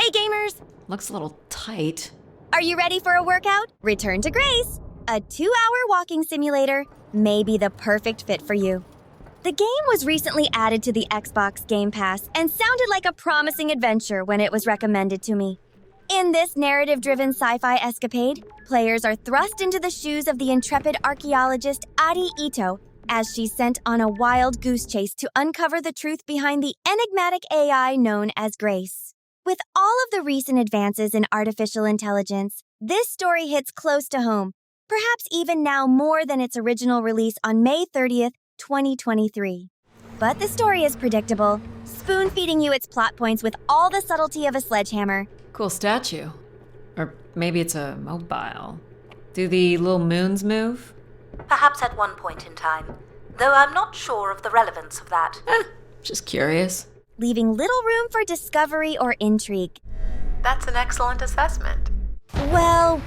Hey gamers! Looks a little tight. Are you ready for a workout? Return to Grace! A 2-hour walking simulator may be the perfect fit for you. The game was recently added to the Xbox Game Pass and sounded like a promising adventure when it was recommended to me. In this narrative-driven sci-fi escapade, players are thrust into the shoes of the intrepid archaeologist Adie Ito as she's sent on a wild goose chase to uncover the truth behind the enigmatic AI known as Grace. With all of the recent advances in artificial intelligence, this story hits close to home, perhaps even now more than its original release on May 30th, 2023. But the story is predictable, spoon-feeding you its plot points with all the subtlety of a sledgehammer. Cool statue. Or maybe it's a mobile. Do the little moons move? Perhaps at one point in time, though I'm not sure of the relevance of that. Just curious. Leaving little room for discovery or intrigue. That's an excellent assessment. Well.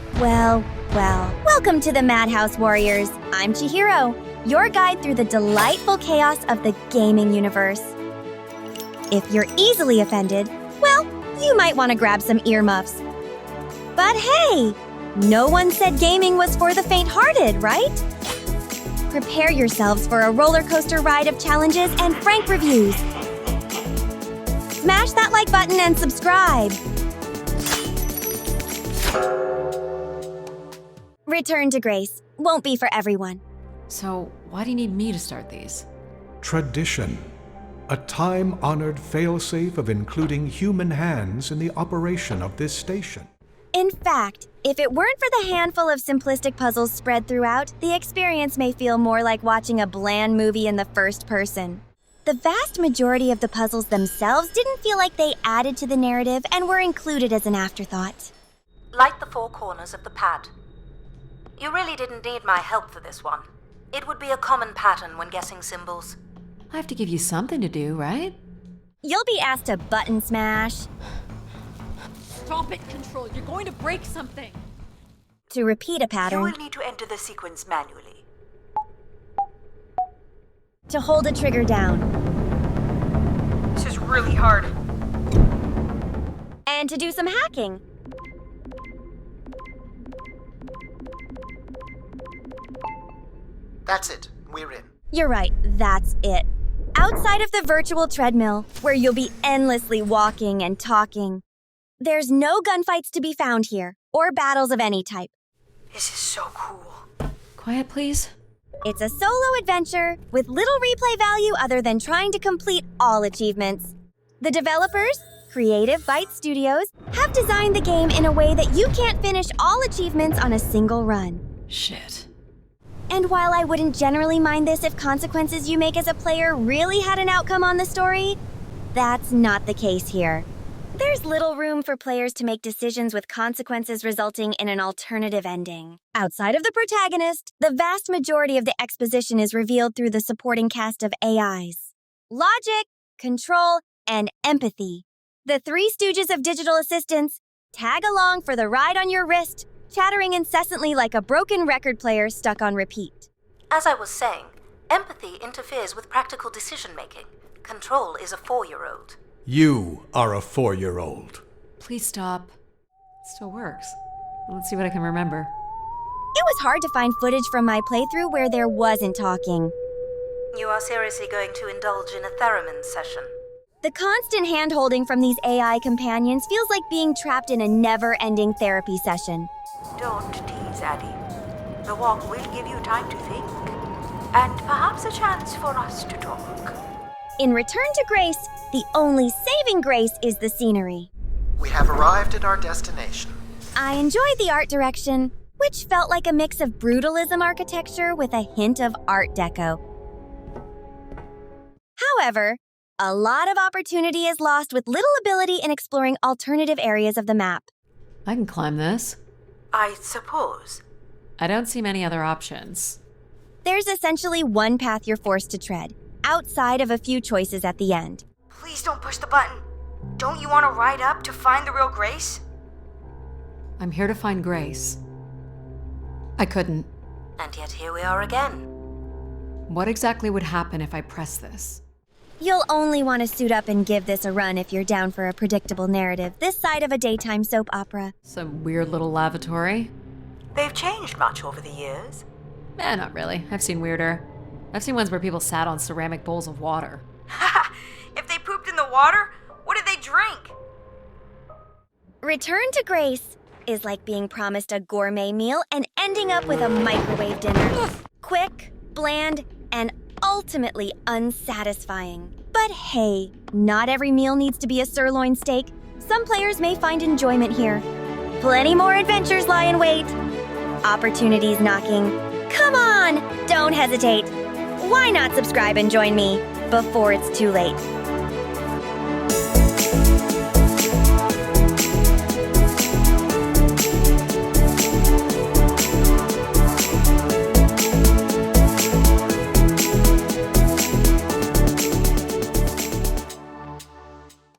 Welcome to the Madhouse Warriors. I'm Chihero, your guide through the delightful chaos of the gaming universe. If you're easily offended, well, you might want to grab some earmuffs. But hey, no one said gaming was for the faint-hearted, right? Prepare yourselves for a roller coaster ride of challenges and frank reviews. Smash that like button and subscribe. Return to Grace won't be for everyone. So, why do you need me to start these? Tradition. A time-honored failsafe of including human hands in the operation of this station. In fact, if it weren't for the handful of simplistic puzzles spread throughout, the experience may feel more like watching a bland movie in the first person. The vast majority of the puzzles themselves didn't feel like they added to the narrative and were included as an afterthought. Light the 4 corners of the pad. You really didn't need my help for this one. It would be a common pattern when guessing symbols. I have to give you something to do, right? You'll be asked to button smash, Stop it, Control. You're going to break something. to repeat a You pattern, will need to enter the sequence manually. to hold a trigger down, This is really hard. and to do some hacking. That's it. We're in. You're right, that's it. Outside of the virtual treadmill, where you'll be endlessly walking and talking, there's no gunfights to be found here, or battles of any type. This is so cool. Quiet, please. It's a solo adventure with little replay value other than trying to complete all achievements. The developers, Creative Byte Studios, have designed the game in a way that you can't finish all achievements on a single run. Shit. And while I wouldn't generally mind this if consequences you make as a player really had an outcome on the story, that's not the case here. There's little room for players to make decisions with consequences resulting in an alternative ending. Outside of the protagonist, the vast majority of the exposition is revealed through the supporting cast of AIs. Logic, control, and empathy. The 3 stooges of digital assistants tag along for the ride on your wrist, chattering incessantly like a broken record player stuck on repeat. As I was saying, empathy interferes with practical decision-making. Control is a 4-year-old. You are a 4-year-old. Please stop. It still works. Let's see what I can remember. It was hard to find footage from my playthrough where there wasn't talking. You are seriously going to indulge in a theremin session. The constant hand-holding from these AI companions feels like being trapped in a never-ending therapy session. Don't tease, Adie. The walk will give you time to think, and perhaps a chance for us to talk. In Return to Grace, the only saving grace is the scenery. We have arrived at our destination. I enjoyed the art direction, which felt like a mix of brutalism architecture with a hint of Art Deco. However, a lot of opportunity is lost with little ability in exploring alternative areas of the map. I can climb this. I suppose. I don't see many other options. There's essentially one path you're forced to tread, outside of a few choices at the end. Please don't push the button. Don't you want to ride up to find the real Grace? I'm here to find Grace. I couldn't. And yet here we are again. What exactly would happen if I press this? You'll only want to suit up and give this a run if you're down for a predictable narrative this side of a daytime soap opera. Some weird little lavatory. They've changed much over the years. Not really. I've seen weirder. I've seen ones where people sat on ceramic bowls of water. If they pooped in the water, what did they drink? Return to Grace is like being promised a gourmet meal and ending up with a microwave dinner. Quick, bland, and ultimately unsatisfying. But hey, not every meal needs to be a sirloin steak. Some players may find enjoyment here. Plenty more adventures lie in wait. Opportunities knocking. Come on, don't hesitate. Why not subscribe and join me before it's too late?